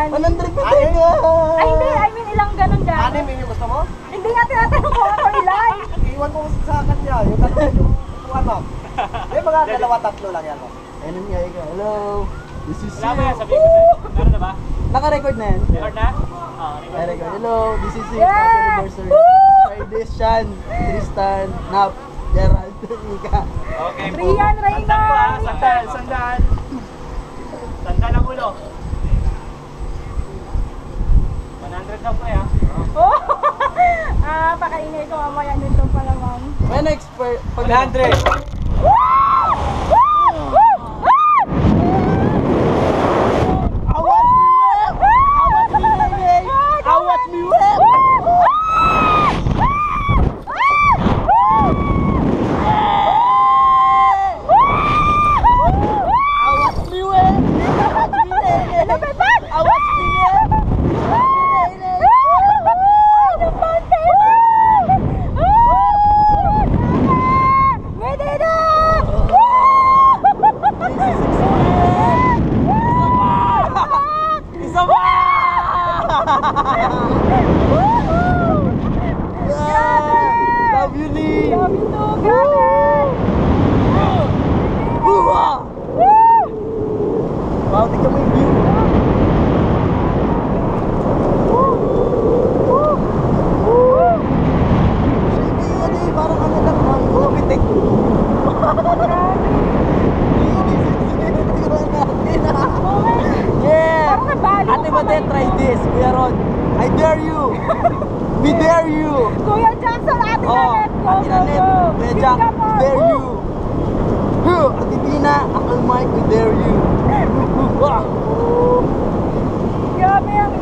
yan. 100 pa Ay, hindi. I mean, ilang ganun dyan. Anim yun yung gusto mo? Hindi nga tinatanong ko ako ilan. Iwan ko sa kanya, yung tatlo yung ano. May mga dalawa, tatlo lang yan. Ayun nga, ikaw. Hello. This is Wala ba yan? you. Sabihin ko sa'yo. Meron na ba? Naka-record na yan. Record na? Oo, record. Record. Hello, this is you. Yeah! Happy anniversary. Friday, Sean, Tristan, Nap, Gerald, Ika. Okay po. Rian, Reyna. Sandal po ha. Sandal, sandal. Sandal ang ulo. 100 daw po eh ha. Oh! Pakainay ko mamaya nito pa naman. When expert, pag 100. watch me whip! Love you, Lee! Love you too, grabe! Wow, tingnan mo yung view! Sige, ano eh, parang ano lang naman, pitik! Yeah! Parang nabalo Ate ka Mate, try this! Kuya Ron, I dare you! We dare you! Kuya Jackson, Ate Oh, Nanette, go, Ate go, Nanette, go! Kuya Jack, we dare you! Ate Tina, Uncle Mike, we dare you! Grabe ang